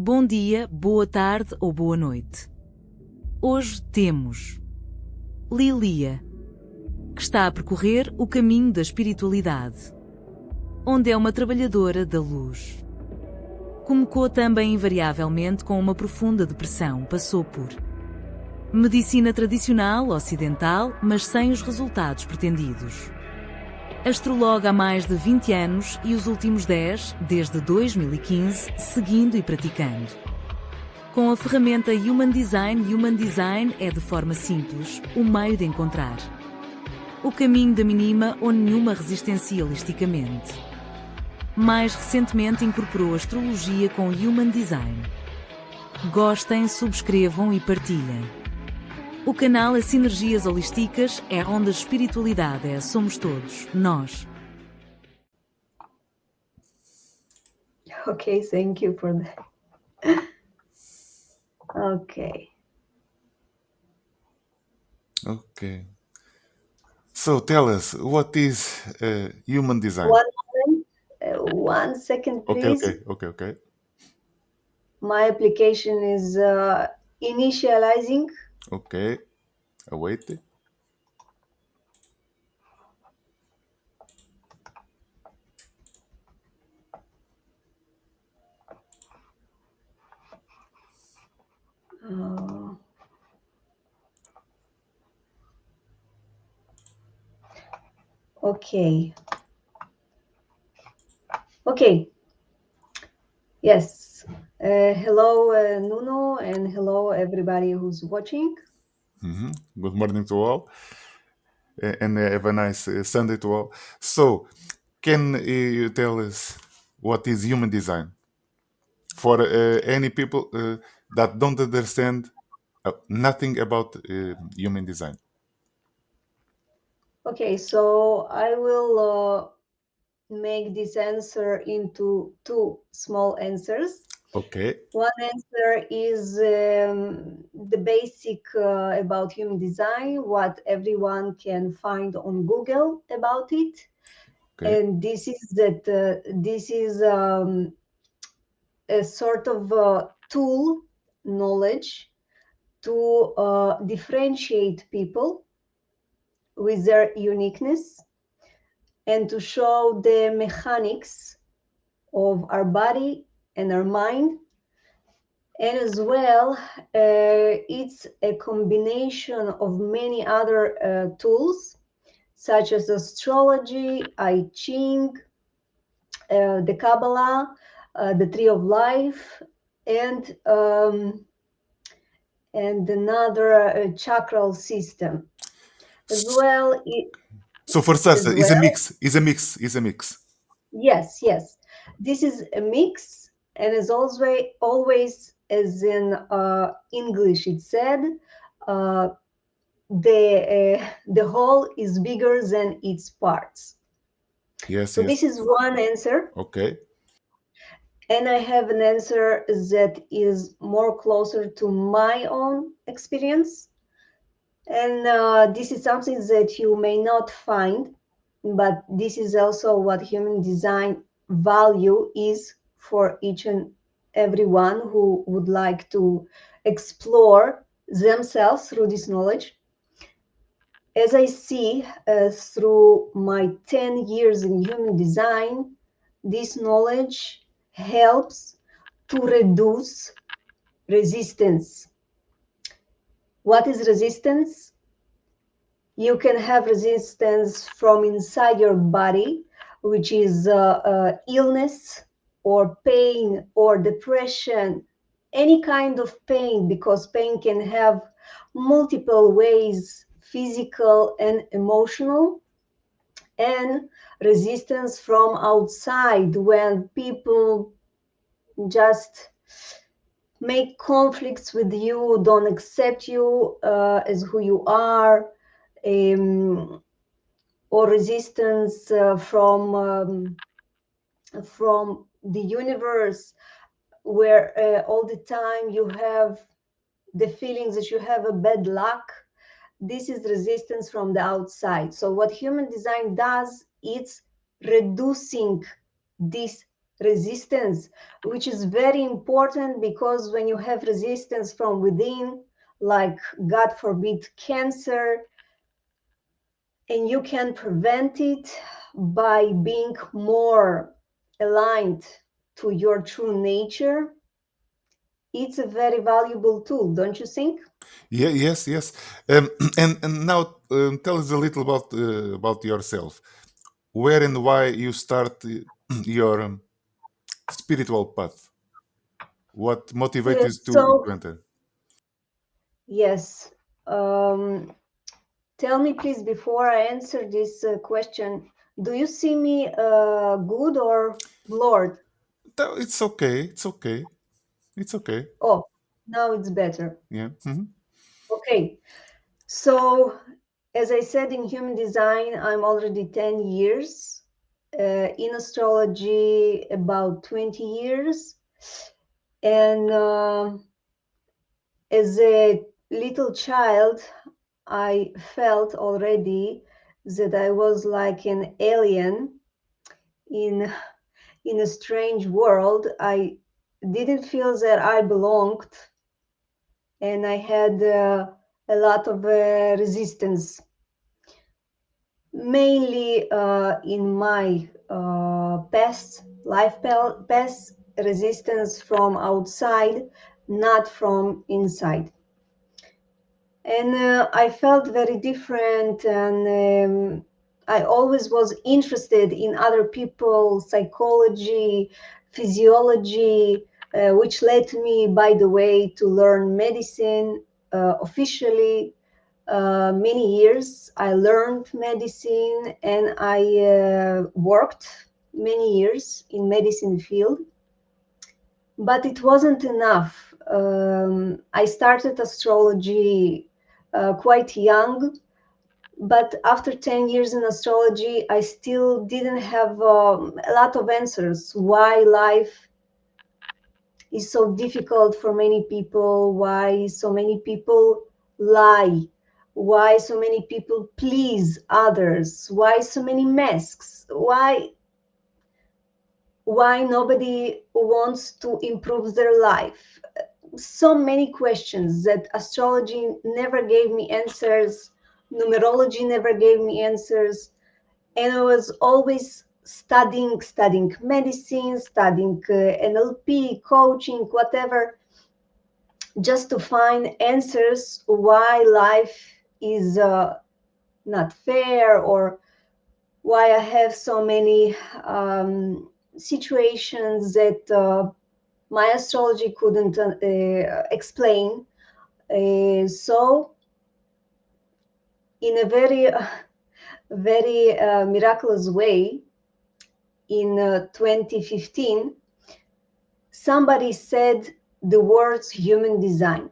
Bom dia, boa tarde ou boa noite. Hoje temos Lilia, que está a percorrer o caminho da espiritualidade, onde é uma trabalhadora da luz. Comecou também invariavelmente com uma profunda depressão, passou por Medicina Tradicional Ocidental, mas sem os resultados pretendidos. Astrológa há mais de 20 anos e os últimos 10, desde 2015, seguindo e praticando. Com a ferramenta HumanDesign é de forma simples, o meio de encontrar o caminho da mínima ou nenhuma resistencia Holisticamente. Mais recentemente incorporou a astrologia com HumanDesign. Gostem, subscrevam e partilhem. O canal é Sinergias Holisticas, é onde a espiritualidade é somos todos, nós. Okay, thank you for that. Okay. Okay. So tell us, what is human design? 1 moment, 1 second, please. Okay. My application is initializing. Okay. Await. Okay. Yes. Hello, Nuno, and hello, everybody who's watching. Good morning to all, and have a nice Sunday to all. So, can you tell us what is human design for any people that don't understand nothing about human design? Okay, so I will make this answer into 2 small answers. Okay. One answer is the basic about human design, what everyone can find on Google about it. Okay. And this is that this is a sort of tool knowledge to differentiate people with their uniqueness and to show the mechanics of our body and our mind. And as well, it's a combination of many other tools, such as astrology, I Ching, the Kabbalah, the Tree of Life, and another chakral system. As well, so for Sarsa, is a mix. Yes. This is a mix, and as always, as in English, it said, the whole is bigger than its parts. Yes. So this is one answer. Okay. And I have an answer that is more closer to my own experience. And this is something that you may not find, but this is also what human design value is for each and everyone who would like to explore themselves through this knowledge. As I see through my 10 years in human design, this knowledge helps to reduce resistance. What is resistance? You can have resistance from inside your body, which is illness or pain or depression, any kind of pain, because pain can have multiple ways, physical and emotional, and resistance from outside when people just make conflicts with you, don't accept you as who you are, or resistance from the universe, where all the time you have the feelings that you have a bad luck. This is resistance from the outside. So what human design does, it's reducing this resistance, which is very important, because when you have resistance from within, like God forbid cancer, and you can prevent it by being more aligned to your true nature, it's a very valuable tool, don't you think? Yeah, yes. And now tell us a little about yourself. Where and why you start your spiritual path? What motivates you So, to enter? yes. Tell me, please, before I answer this question, do you see me good or blurred? No, it's okay. It's okay. It's okay. Oh, now it's better. Yeah. Okay. So, as I said, in human design, I'm already 10 years. In astrology, about 20 years. And as a little child, I felt already that I was like an alien in a strange world. I didn't feel that I belonged, and I had a lot of resistance, mainly in my past past, resistance from outside, not from inside. And I felt very different, and I always was interested in other people, psychology, physiology, which led me, by the way, to learn medicine officially. Many years I learned medicine, and I worked many years in medicine field, but it wasn't enough. I started astrology quite young, but after 10 years in astrology, I still didn't have a lot of answers why life is so difficult for many people, why so many people lie, why so many people please others, why so many masks, why nobody wants to improve their life. So many questions that astrology never gave me answers, numerology never gave me answers, and I was always studying medicine, studying NLP, coaching, whatever, just to find answers why life is not fair, or why I have so many situations that my astrology couldn't explain. So, in a very miraculous way, in 2015, somebody said the words human design.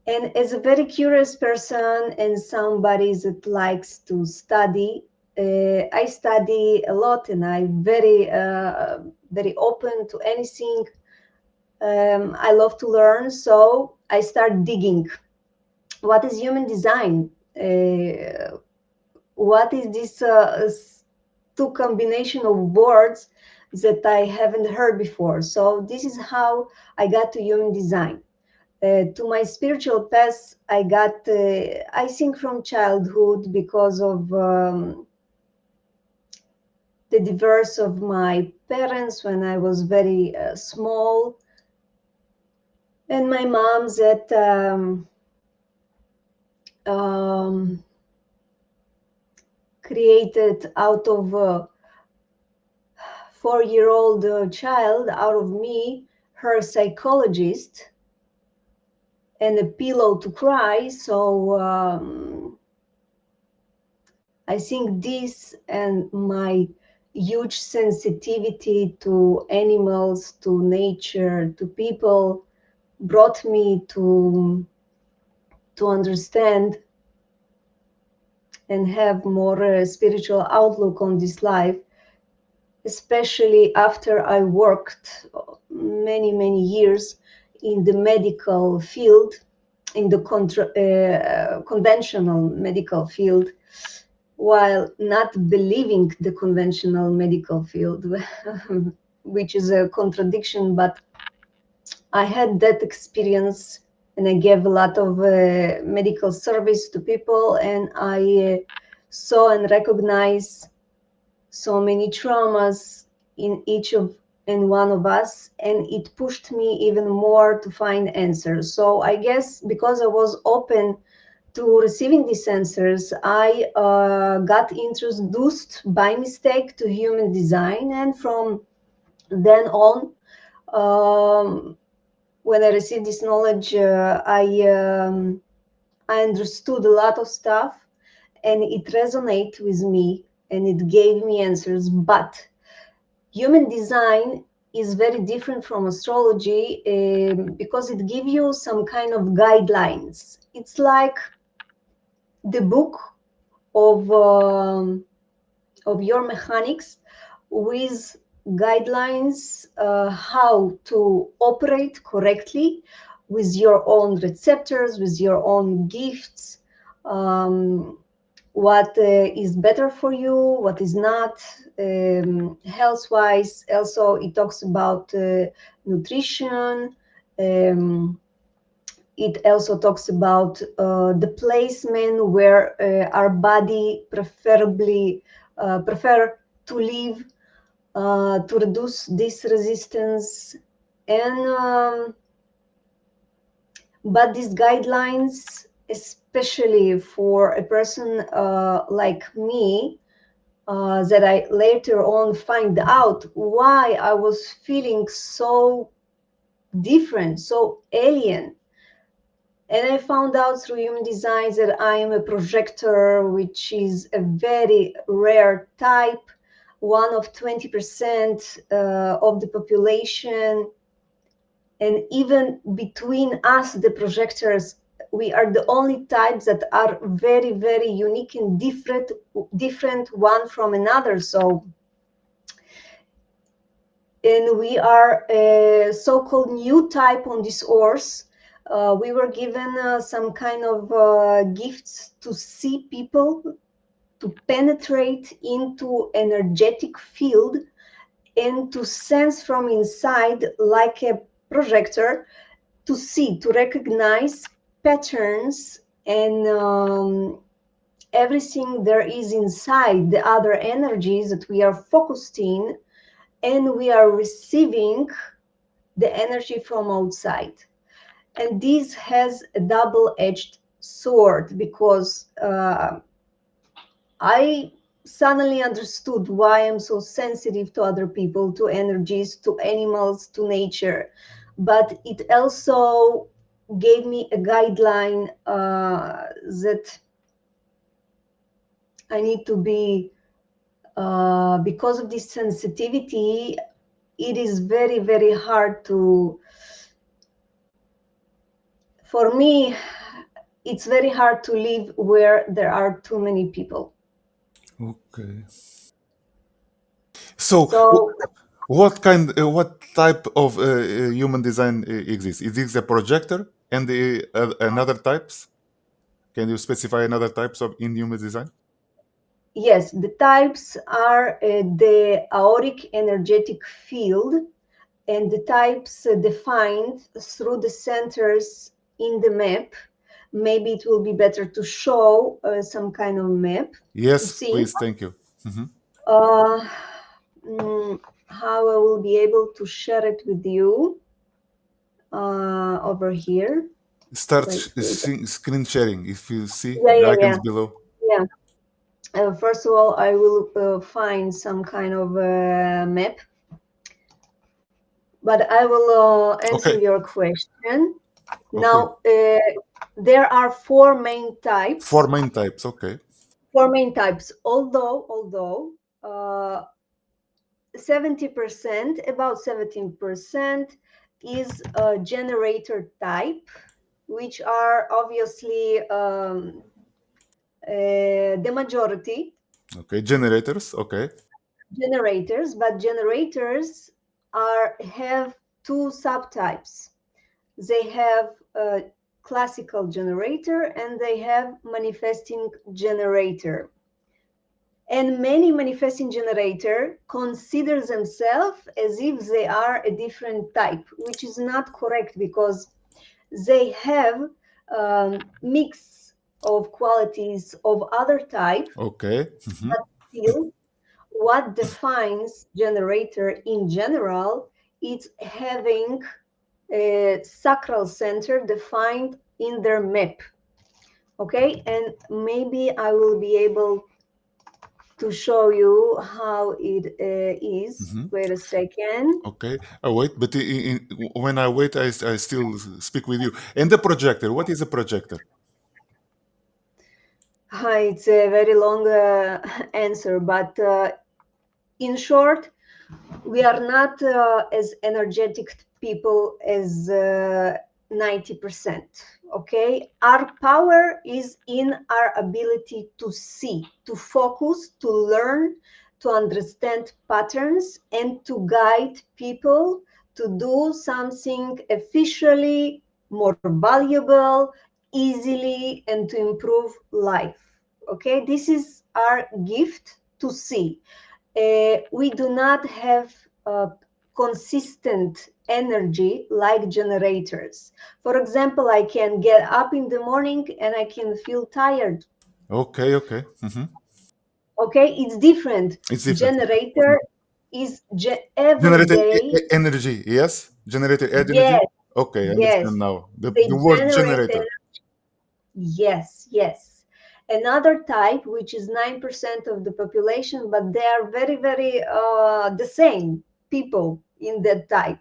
And as a very curious person and somebody that likes to study, I study a lot, and I'm very open to anything. I love to learn, so I start digging. What is human design? What is this two combination of words that I haven't heard before? So this is how I got to human design. To my spiritual path, I got, I think, from childhood, because of the divorce of my parents when I was very small, and my mom that created out of a 4-year-old child, out of me, her psychologist and a pillow to cry. So I think this and my huge sensitivity to animals, to nature, to people brought me to understand and have more spiritual outlook on this life, especially after I worked many years in the medical field, in the conventional medical field, while not believing the conventional medical field. which is a contradiction, but I had that experience, and I gave a lot of medical service to people, and I saw and recognized so many traumas in each of and one of us, and it pushed me even more to find answers. So I guess because I was open to receiving these answers, I got introduced by mistake to human design, and from then on, when I received this knowledge, I understood a lot of stuff, and it resonated with me, and it gave me answers. But human design is very different from astrology because it gives you some kind of guidelines. It's like the book of your mechanics with guidelines how to operate correctly with your own receptors, with your own gifts, what is better for you, what is not, health-wise. Also, it talks about nutrition. It also talks about the placement where our body prefer to live to reduce this resistance. And but these guidelines, especially for a person like me, that I later on find out why I was feeling so different, so alien. And I found out through human design that I am a projector, which is a very rare type, one of 20% of the population. And even between us, the projectors, we are the only types that are very, very unique and different one from another. So, and we are a so-called new type on this earth. We were given some kind of gifts to see people, to penetrate into energetic field, and to sense from inside like a projector, to see, to recognize patterns and everything there is inside, the other energies that we are focused in, and we are receiving the energy from outside. And this has a double-edged sword, because I suddenly understood why I'm so sensitive to other people, to energies, to animals, to nature. But it also gave me a guideline that I need to be, because of this sensitivity, it is very, very hard to, for me, it's very hard to live where there are too many people. Okay. So what type of human design exists? Is this a projector and another types? Can you specify another types of in human design? Yes, the types are the auric energetic field, and the types defined through the centers in the map. Maybe it will be better to show some kind of map. Yes, See please, thank you. how I will be able to share it with you over here. Start screen sharing if you see Yeah, the icons below. Yeah. First of all, I will find some kind of map, but I will answer your question. Okay. Now, there are four main types. Four main types, okay. Four main types, although 70%, about 17% is a generator type, which are obviously the majority. Okay, generators, okay. Generators, but generators have two subtypes. They have a classical generator and they have manifesting generator. And many manifesting generator consider themselves as if they are a different type, which is not correct, because they have mix of qualities of other type. Okay. But still, what defines generator in general is having a sacral center defined in their map. Okay, and maybe I will be able to show you how it is. Wait a second. Okay. Oh, wait, but when I wait, I still speak with you. And the projector, what is a projector? It's a very long answer, but in short, we are not as energetic people as 90%. Okay, our power is in our ability to see, to focus, to learn, to understand patterns, and to guide people to do something officially more valuable, easily, and to improve life. Okay, this is our gift to see. We do not have consistent energy like generators. For example, I can get up in the morning and I can feel tired. Okay. Okay, it's different. It's different. Generator is every Generated day. energy, yes? Generated energy? Yes, Okay, I understand yes. now. They The word generate generator. Yes, yes. Another type, which is 9% of the population, but they are very, very the same people in that type.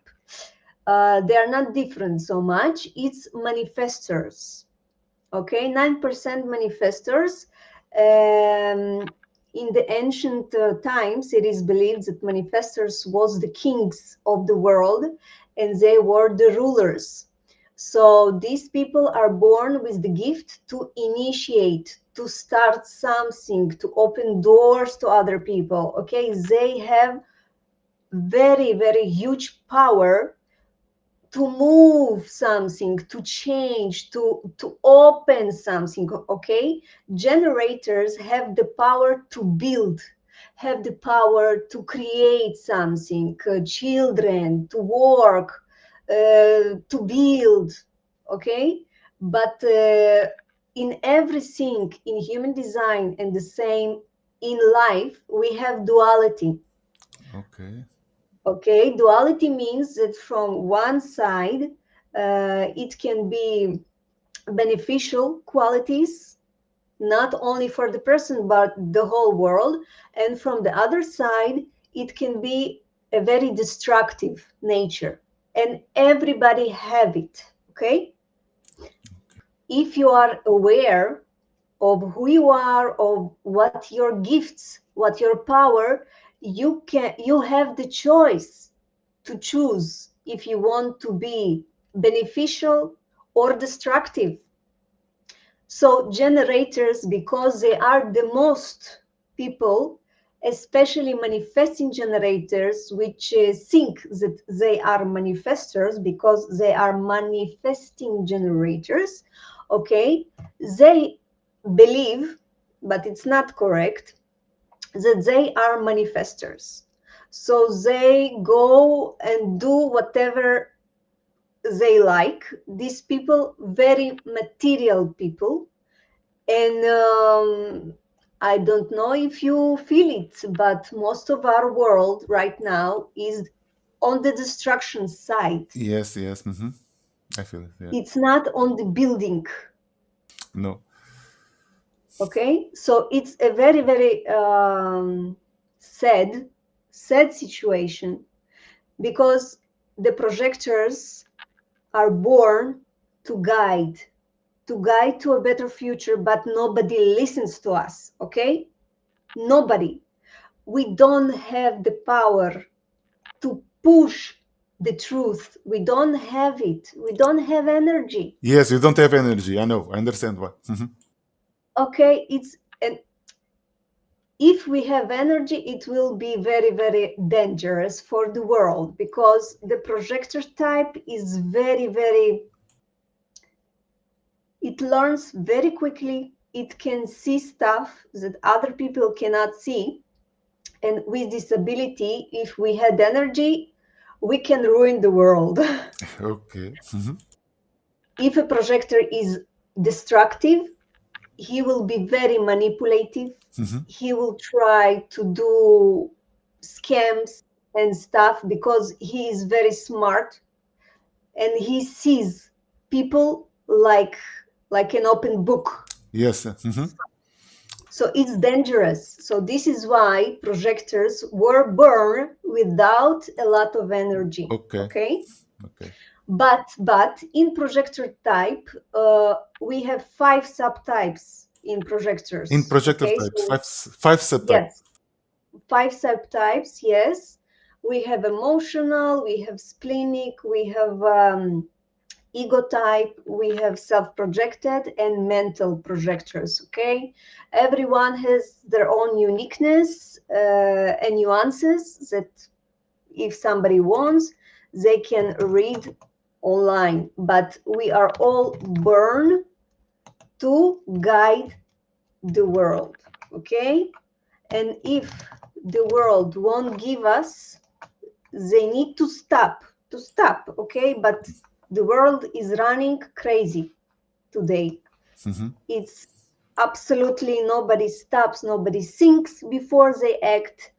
They are not different so much. It's manifestors. Okay, 9% manifestors. In the ancient times, it is believed that manifestors was the kings of the world, and they were the rulers. So these people are born with the gift to initiate, to start something, to open doors to other people. Okay, they have very, very huge power to move something, to change, to open something. Okay, generators have the power to build, have the power to create something, children, to work, to build. Okay, but in everything in human design and the same in life, we have duality. Okay. Okay, duality means that from one side, it can be beneficial qualities, not only for the person, but the whole world. And from the other side, it can be a very destructive nature. And everybody have it, okay? If you are aware of who you are, of what your gifts, what your power, you have the choice to choose if you want to be beneficial or destructive. So generators, because they are the most people, especially manifesting generators, which think that they are manifestors because they are manifesting generators, okay, they believe, but it's not correct, that they are manifestors. So they go and do whatever they like. These people, very material people. And I don't know if you feel it, but most of our world right now is on the destruction side. Yes. I feel it. Yeah. It's not on the building. No. Okay, so it's a very, very sad situation, because the projectors are born to guide to a better future, but nobody listens to us. Okay, nobody. We don't have the power to push the truth. We don't have it. We don't have energy. Yes, you don't have energy. I know. I understand why. Okay, and if we have energy, it will be very, very dangerous for the world, because the projector type is very, very, it learns very quickly, it can see stuff that other people cannot see. And with this ability, if we had energy, we can ruin the world. Okay. If a projector is destructive, he will be very manipulative. He will try to do scams and stuff because he is very smart and he sees people like an open book. Yes. So it's dangerous. So this is why projectors were born without a lot of energy. Okay. But in projector type, we have 5 subtypes in projectors. In projector types, So, five subtypes. yes, 5 subtypes. Yes, we have emotional, we have splenic, we have ego type, we have self-projected, and mental projectors. Okay, everyone has their own uniqueness and nuances that, if somebody wants, they can read online. But we are all born to guide the world. Okay, and if the world won't give us, they need to stop. Okay, but the world is running crazy today. It's absolutely nobody stops, nobody thinks before they act.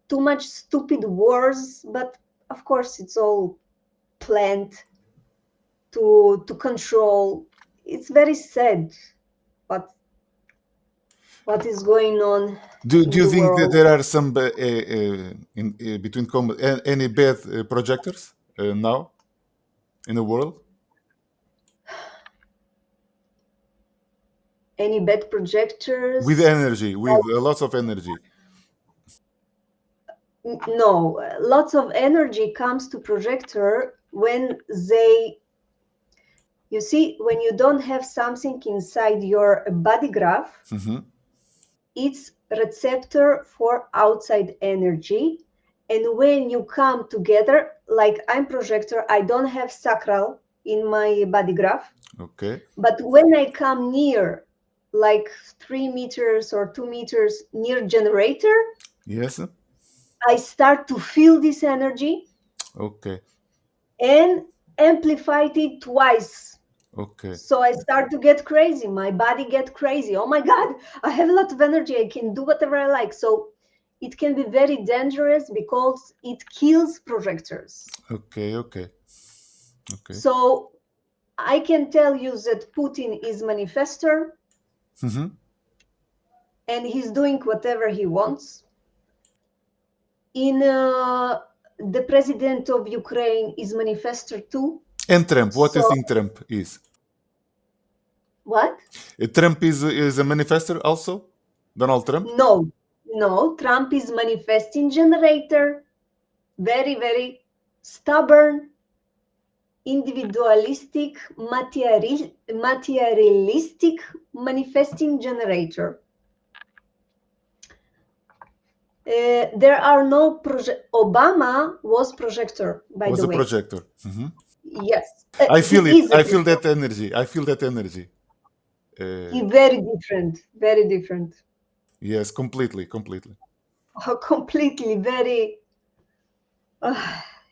Too much stupid wars, but of course it's all planned to control. It's very sad what is going on. Do you think that world. there are some between any bad projectors now in the world? Any bad projectors? With energy, with lots of energy. No, lots of energy comes to projector when they, you see, when you don't have something inside your body graph, it's receptor for outside energy. And when you come together, like I'm projector, I don't have sacral in my body graph. Okay. But when I come near, like 3 meters or 2 meters near generator, yes, I start to feel this energy. Okay. And amplified it twice. Okay. So I start to get crazy. My body get crazy. Oh my God, I have a lot of energy. I can do whatever I like. So it can be very dangerous because it kills projectors. Okay. So I can tell you that Putin is manifestor and he's doing whatever he wants. The president of Ukraine is manifestor too. And Trump, what do you think Trump is? What? Trump is a manifestor also? Donald Trump? No, Trump is manifesting generator, very, very stubborn, individualistic, materialistic manifesting generator. There are no Obama was projector, by the way. Was a projector. Yes. I feel it. I feel that energy. Very different. Yes, completely. Completely, very.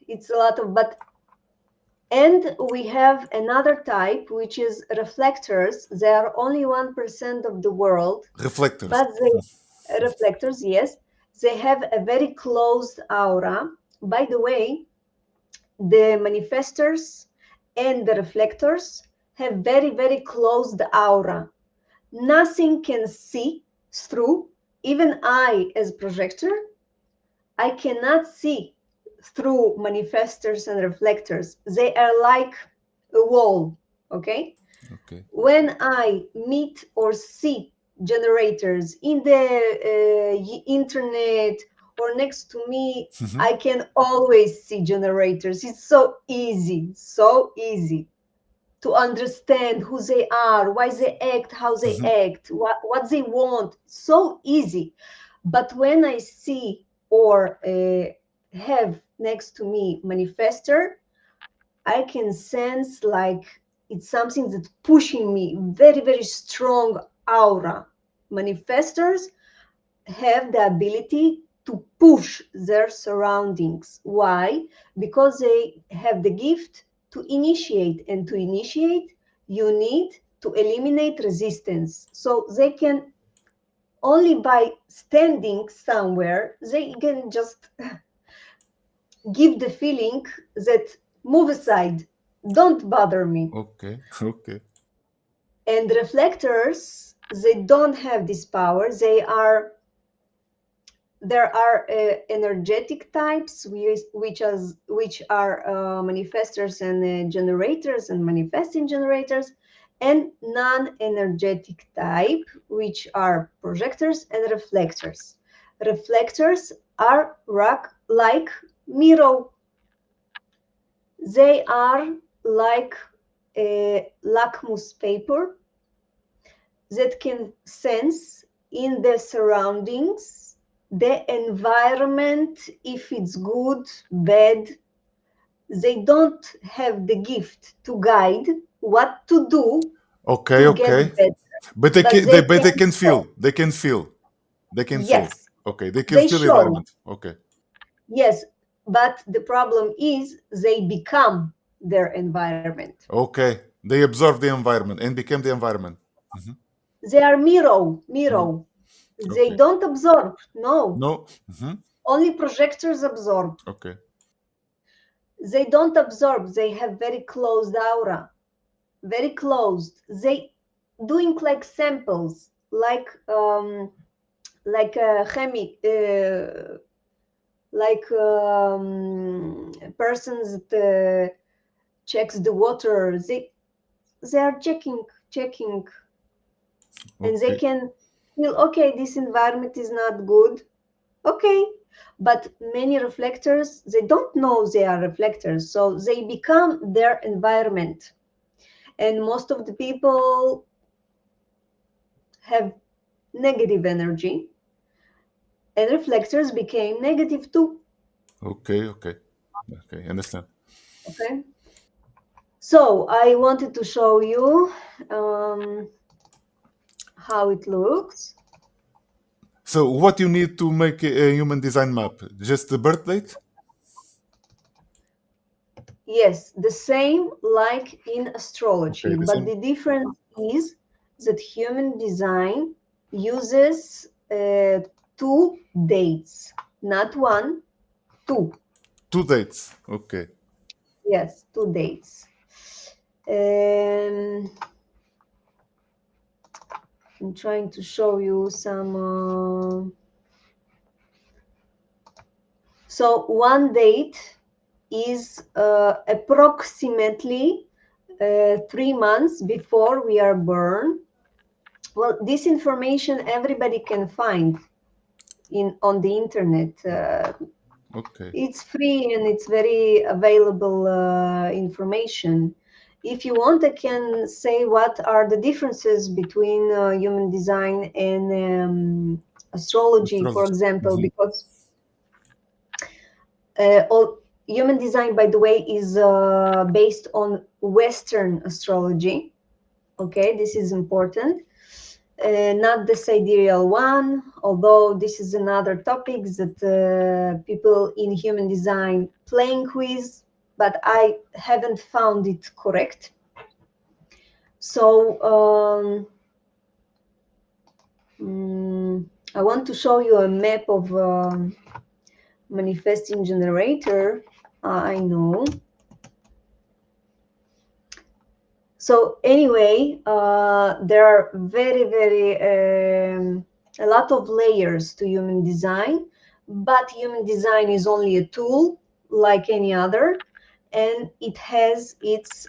It's a lot of, and we have another type, which is reflectors. They are only 1% of the world. Reflectors. But reflectors, yes. They have a very closed aura. By the way, the manifestors and the reflectors have very, very closed aura. Nothing can see through. Even I, as projector, I cannot see through manifestors and reflectors. They are like a wall. Okay. When I meet or see generators in the internet or next to me, I can always see generators. It's so easy to understand who they are, why they act, how they act, what they want. So easy. But when I see or have next to me manifestor, I can sense like it's something that's pushing me, very, very strong aura. Manifestors have the ability to push their surroundings. Why? Because they have the gift to initiate, and to initiate, you need to eliminate resistance. So they can, only by standing somewhere, they can just give the feeling that move aside, don't bother me. Okay. Okay. And reflectors, they don't have this power. There are energetic types, which are manifestors and generators and manifesting generators, and non-energetic type, which are projectors and reflectors. Reflectors are like mirror. They are like a lakmus paper that can sense in the surroundings, the environment, if it's good, bad. They don't have the gift to guide what to do Okay. to get Okay. better. But they But can, they but they can can show. feel. They can feel. They can feel. Yes, Okay. They can they feel the show. environment. Okay. Yes, but the problem is they become their environment. Okay. They absorb the environment and become the environment. Mhm. They are mirror. Mm. They Okay. don't absorb. No, No. Mhm. only projectors absorb. Okay. They don't absorb. They have very closed aura, very closed. They doing like samples, like a persons that checks the water. They are checking, and they Okay. can feel, okay, this environment is not good. Okay, but many reflectors, they don't know they are reflectors, so they become their environment. And most of the people have negative energy, and reflectors became negative too. Okay. Okay. Okay. Understand. Okay, so I wanted to show you how it looks. So, what you need to make a human design map? Just the birth date? Yes, the same like in astrology, Okay. The but same. the difference is that human design uses two dates, not one, two. 2 dates. Okay. Yes, two dates. I'm trying to show you some. So one date is approximately 3 months before we are born. Well, this information everybody can find on the internet. Okay. It's free and it's very available information. If you want, I can say what are the differences between human design and astrology, for Astrology. example, Mhm. because human design, by the way, is based on Western astrology. Okay, this is important. Not the sidereal one, although this is another topic that people in human design playing with, but I haven't found it correct. So I want to show you a map of manifesting generator. I know. So anyway, there are a lot of layers to human design, but human design is only a tool like any other, and it has its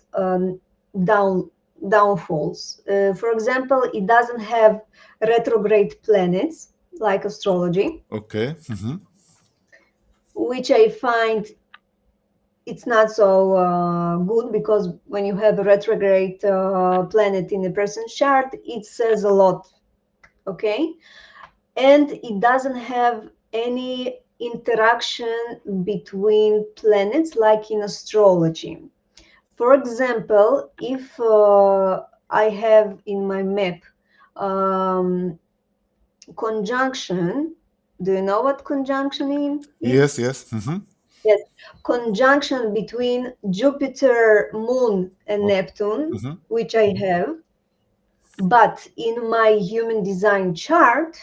downfalls. For example, it doesn't have retrograde planets like astrology, Okay. Mhm. which I find it's not so good, because when you have a retrograde planet in a person's chart, it says a lot. Okay, and it doesn't have any interaction between planets like in astrology. For example, if I have in my map conjunction. Do you know what conjunction is? Yes, yes. Yes, conjunction between Jupiter, Moon, and Neptune, which I have. But in my human design chart,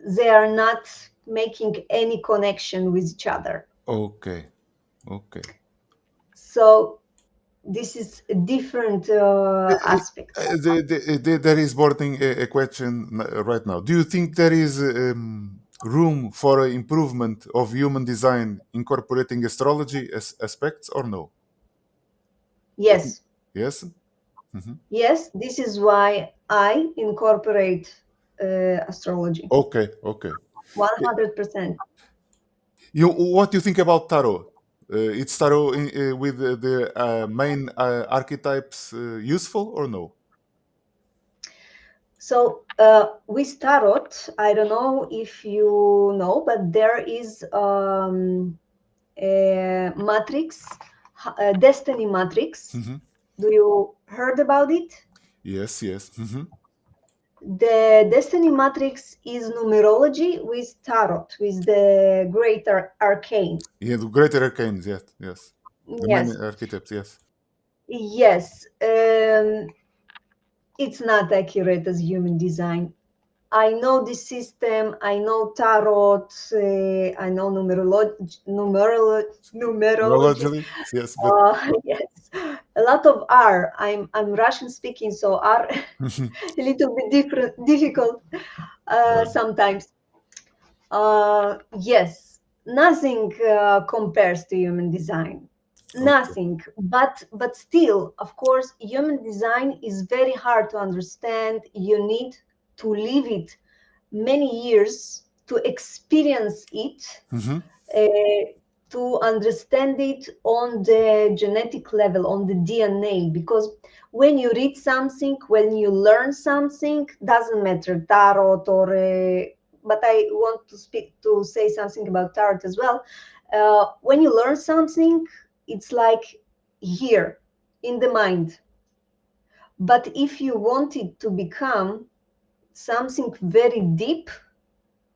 they are not making any connection with each other. Okay. So this is a different aspect. There is boarding a question right now. Do you think there is room for improvement of human design incorporating astrology as aspects or no? Yes. Yes? Yes, this is why I incorporate astrology. Okay. 100%. What do you think about tarot? It's tarot with the main archetypes useful or no? So with tarot, I don't know if you know, but there is a matrix, a destiny matrix. Do you heard about it? Yes. The destiny matrix is numerology with tarot, with the greater arcane. Yeah, the greater arcanes, yes. The many Yes. archetypes, yes. Yes. It's not accurate as human design. I know this system. I know tarot. I know numerology. Numerologically, yes, but Yes, a lot of R. I'm Russian speaking, so R a little bit difficult sometimes. Yes, nothing compares to human design. Nothing, but still, of course, human design is very hard to understand. You need to live it many years to experience it, to understand it on the genetic level, on the DNA. Because when you read something, when you learn something, doesn't matter tarot or. But I want to say something about tarot as well. When you learn something, it's like here in the mind. But if you want it to become something very deep,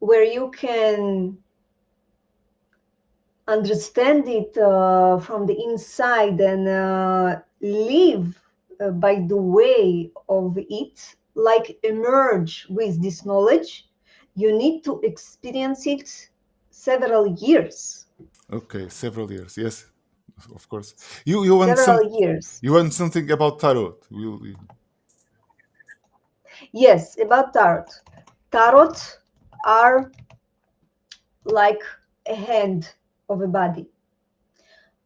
where you can understand it from the inside and live by the way of it, like emerge with this knowledge, you need to experience it several years. okay, several years, yes, of course. You want Several years. You want something about tarot? Yes, about tarot. Tarot are like a hand of a body.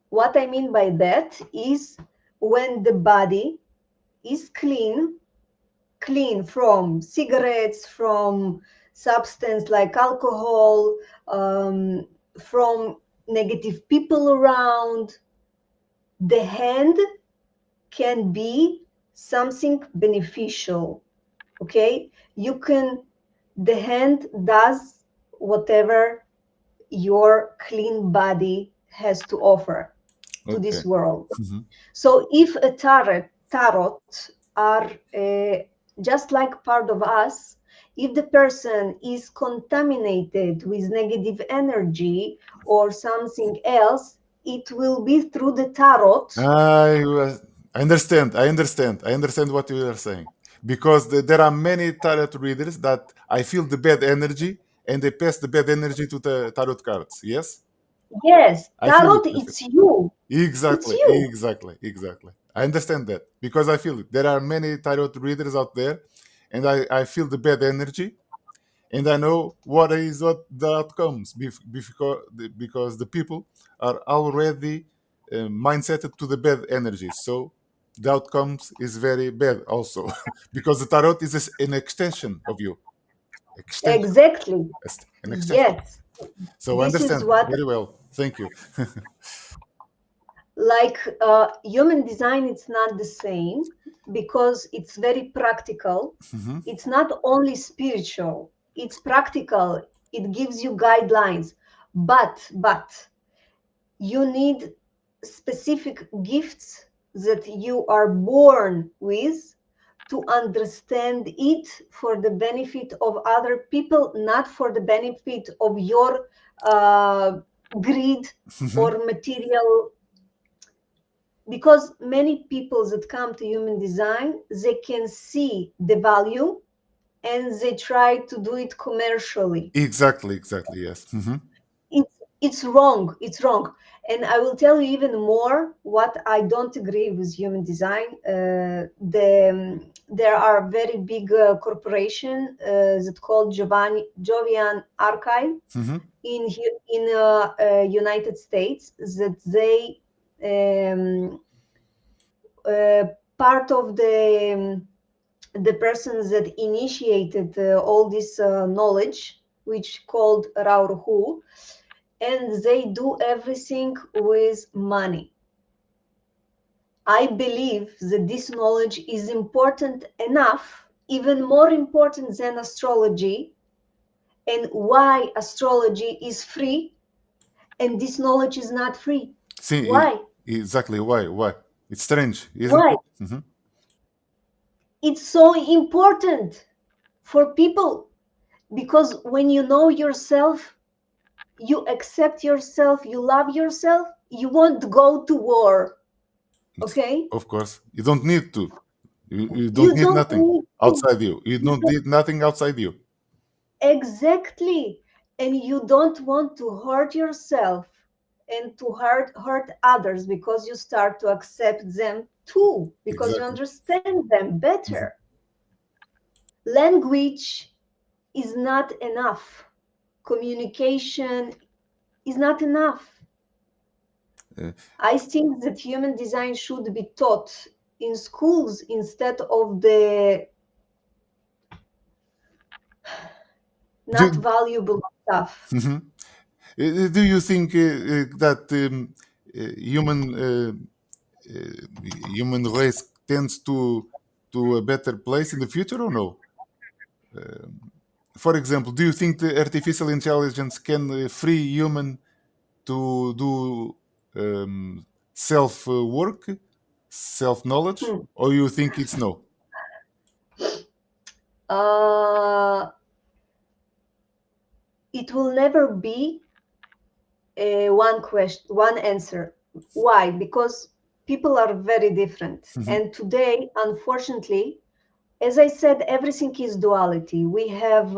What I mean by that is when the body is clean from cigarettes, from substance like alcohol, from negative people around, the hand can be something beneficial. Okay, the hand does whatever your clean body has to offer to this world. So if a tarot are just like part of us, if the person is contaminated with negative energy or something else, it will be through the tarot. I understand what you are saying, because there are many tarot readers that I feel the bad energy and they pass the bad energy to the tarot cards. Yes. Yes, I feel tarot, it. it's you. It's Exactly. you. I understand that because I feel it. There are many tarot readers out there, and I feel the bad energy, and I know what the outcomes because the people are already mindseted to the bad energy. So the outcomes is very bad also because the tarot is an extension of you. Exactly. An extension. Yes. So I This is understand what, very well. Thank you. like human design, it's not the same because it's very practical. It's not only spiritual, it's practical. It gives you guidelines, but you need specific gifts that you are born with to understand it for the benefit of other people, not for the benefit of your greed or material. Because many people that come to human design, they can see the value and they try to do it commercially. Exactly, yes. It's wrong. It's wrong. And I will tell you even more what I don't agree with human design. There are very big corporation that called Jovian Archive in United States, that they part of the persons that initiated all this knowledge, which called Rauru, and they do everything with money. I believe that this knowledge is important enough, even more important than astrology, and why astrology is free and this knowledge is not free. See, Why? Exactly, why? It's strange, isn't Why? it? It's so important for people, because when you know yourself, you accept yourself, you love yourself, you won't go to war. Okay? Of course, you don't need to. You don't You need don't nothing need to. outside you. You don't need nothing outside you. Exactly. And you don't want to hurt yourself and to hurt others, because you start to accept them too, because you Exactly. understand them better. Language is not enough. Communication is not enough. I think that human design should be taught in schools instead of the not valuable stuff. Do you think that human race tends to a better place in the future or no? For example, do you think the artificial intelligence can free human to do self work, self knowledge, or you think it's no? It will never be one answer. Why? Because people are very different. And today, unfortunately, as I said, everything is duality. We have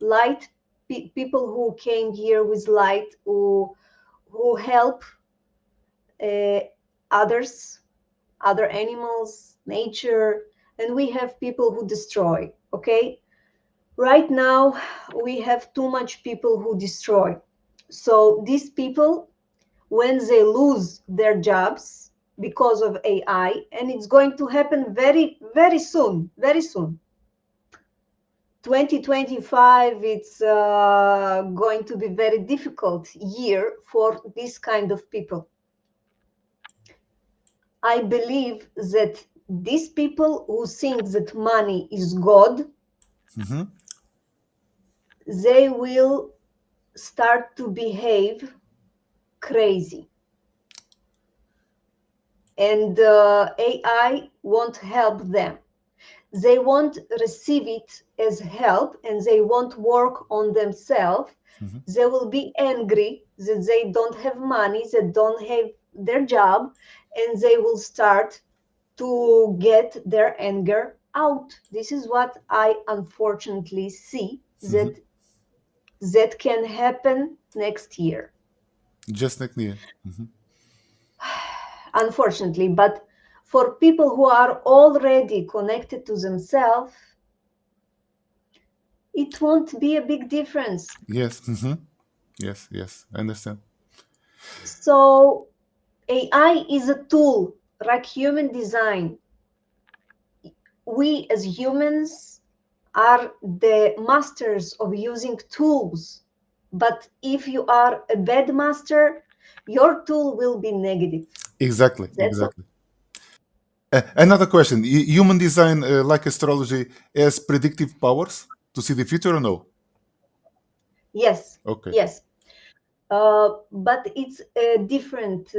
light people who came here with light, who help others, other animals, nature, and we have people who destroy. Okay, right now we have too much people who destroy. So these people, when they lose their jobs because of AI, and it's going to happen very, very soon, 2025, it's going to be very difficult year for this kind of people. I believe that these people who think that money is God, they will start to behave crazy. And AI won't help them. They won't receive it as help, and they won't work on themselves. They will be angry that they don't have money, that don't have their job, and they will start to get their anger out. This is what I unfortunately see that can happen next year. Just next year. Unfortunately, but for people who are already connected to themselves, it won't be a big difference. Yes. Yes, I understand. So AI is a tool, like human design. We as humans are the masters of using tools. But if you are a bad master, your tool will be negative. Exactly. That's all. Another question: Human design, like astrology, has predictive powers to see the future or no? Yes, Okay. yes. But it's different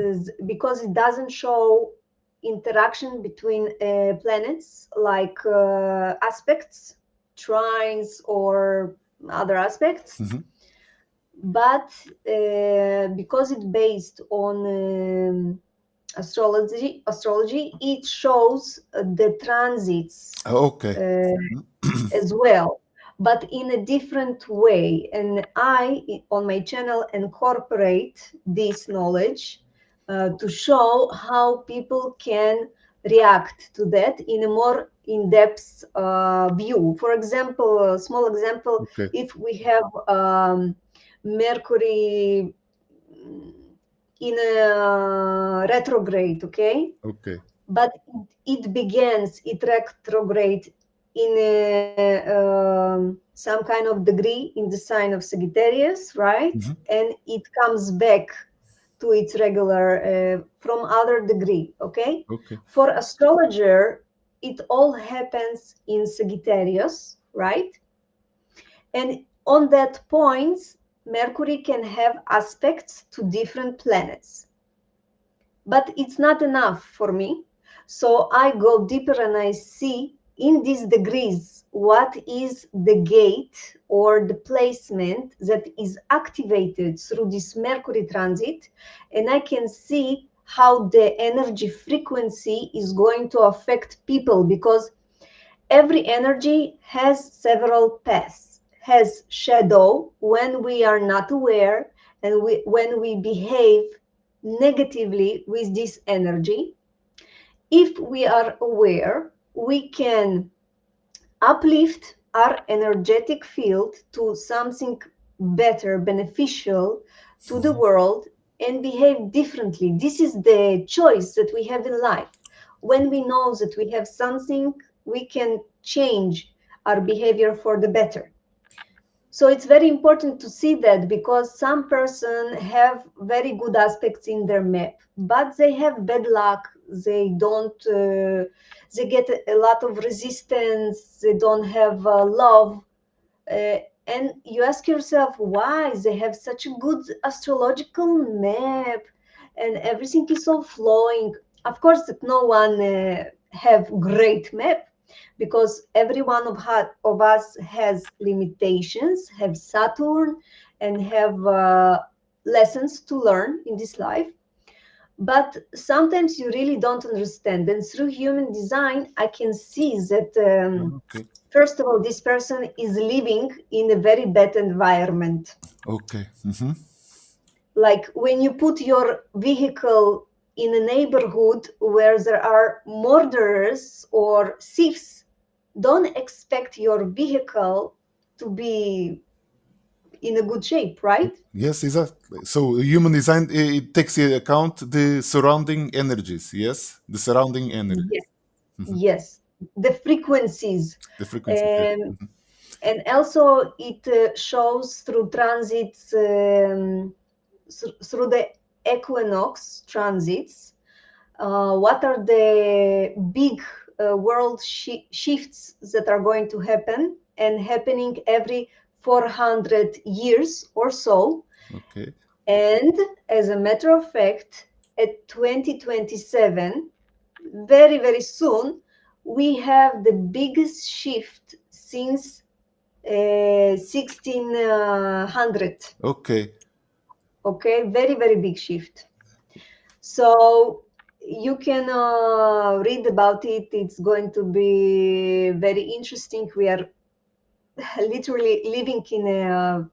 because it doesn't show interaction between planets, like aspects, trines, or other aspects. But because it's based on astrology, it shows the transits as well, but in a different way. And I, on my channel, incorporate this knowledge to show how people can react to that in a more in-depth view. For example, a small example, if we have Mercury in a retrograde, okay? But it retrograde in some kind of degree in the sign of Sagittarius, right? And it comes back to its regular from other degree, okay? For astrologer, it all happens in Sagittarius, right? And on that point, Mercury can have aspects to different planets. But it's not enough for me. So I go deeper and I see in these degrees what is the gate or the placement that is activated through this Mercury transit. And I can see how the energy frequency is going to affect people, because every energy has several paths, has shadow when we are not aware, and when we behave negatively with this energy. If we are aware, we can uplift our energetic field to something better, beneficial to the world, and behave differently. This is the choice that we have in life. When we know that we have something, we can change our behavior for the better. So it's very important to see that, because some person have very good aspects in their map, but they have bad luck. They don't, they get a lot of resistance. They don't have love. And you ask yourself why they have such a good astrological map and everything is so flowing. Of course, that no one have great map, because every one of us has limitations, have Saturn, and have lessons to learn in this life. But sometimes you really don't understand. And through human design, I can see that, first of all, this person is living in a very bad environment. Like when you put your vehicle in a neighborhood where there are murderers or thieves, don't expect your vehicle to be in a good shape, right? Yes, exactly. So human design, it takes into account the surrounding energies, yes? The surrounding energy. Yes, yes. The frequencies. The frequency. And also it shows through transits, through the equinox transits, what are the big world shifts that are going to happen and happening every 400 years or so. And as a matter of fact, at 2027, very, very soon, we have the biggest shift since 1600. Okay, very, very big shift. So you can read about it. It's going to be very interesting. We are literally living in a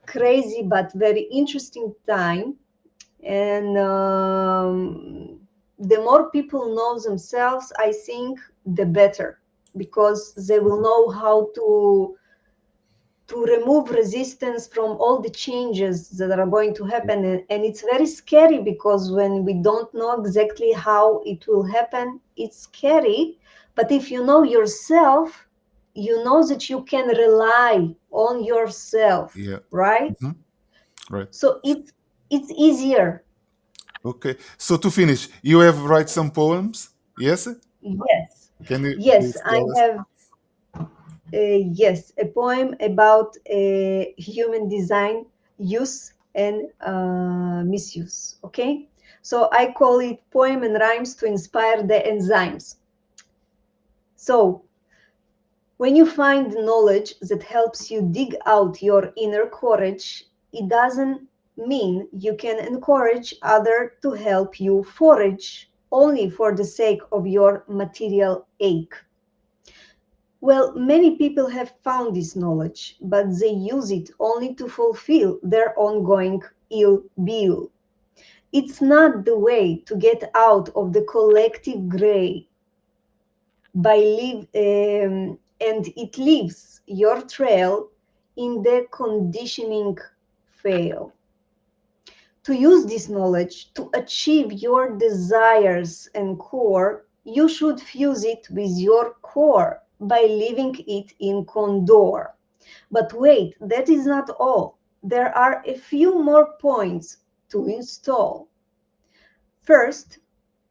crazy but very interesting time. And the more people know themselves, I think, the better, because they will know how to remove resistance from all the changes that are going to happen. And it's very scary, because when we don't know exactly how it will happen, it's scary. But if you know yourself, you know that you can rely on yourself, right? Right. So it's easier. Okay. So to finish, you have write some poems? Yes? Yes. Can you Yes, I tell us? have. Yes, a poem about human design use and misuse. Okay, So I call it poem and rhymes to inspire the enzymes. So when you find knowledge that helps you dig out your inner courage, it doesn't mean you can encourage others to help you forage only for the sake of your material ache. Well, many people have found this knowledge, but they use it only to fulfill their ongoing ill will. It's not the way to get out of the collective gray and it leaves your trail in the conditioning fail. To use this knowledge to achieve your desires and core, you should fuse it with your core by leaving it in condor. But wait, that is not all. There are a few more points to install. First,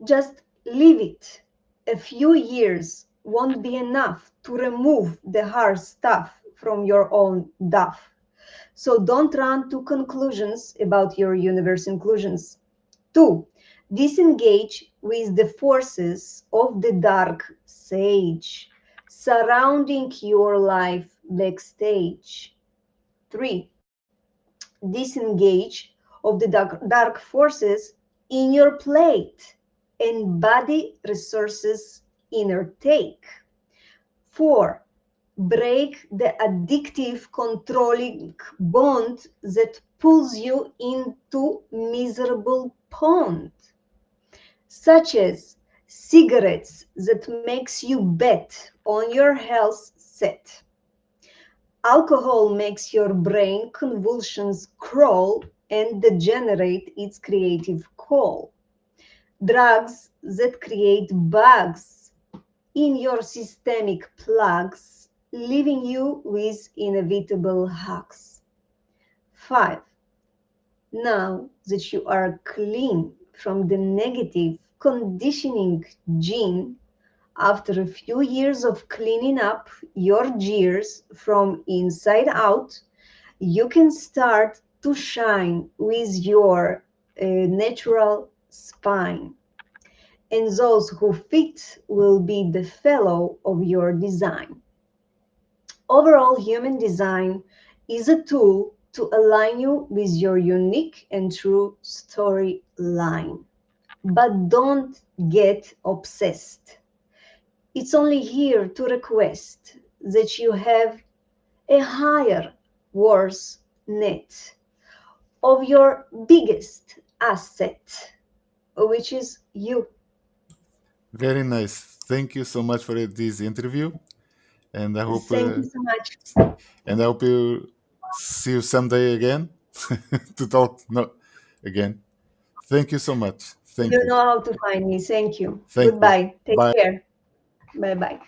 just leave it. A few years won't be enough to remove the hard stuff from your own duff. So don't run to conclusions about your universe inclusions. 2, disengage with the forces of the dark sage surrounding your life backstage. 3, disengage of the dark forces in your plate and body resources inner take. 4, break the addictive controlling bond that pulls you into miserable pond, such as cigarettes that makes you bet on your health set. Alcohol makes your brain convulsions crawl and degenerate its creative call. Drugs that create bugs in your systemic plugs, leaving you with inevitable hugs. 5, now that you are clean from the negative conditioning gene, after a few years of cleaning up your gears from inside out, you can start to shine with your natural spine. And those who fit will be the fellow of your design. Overall, human design is a tool to align you with your unique and true storyline. But don't get obsessed. It's only here to request that you have a higher worth net of your biggest asset, which is you. Very nice. Thank you so much for this interview, and I hope Thank you so much. you see you someday again to talk. No, again. Thank you so much. Thank You you. know how to find me. Thank you. Thank you. Goodbye. Take Bye. care. Bye bye.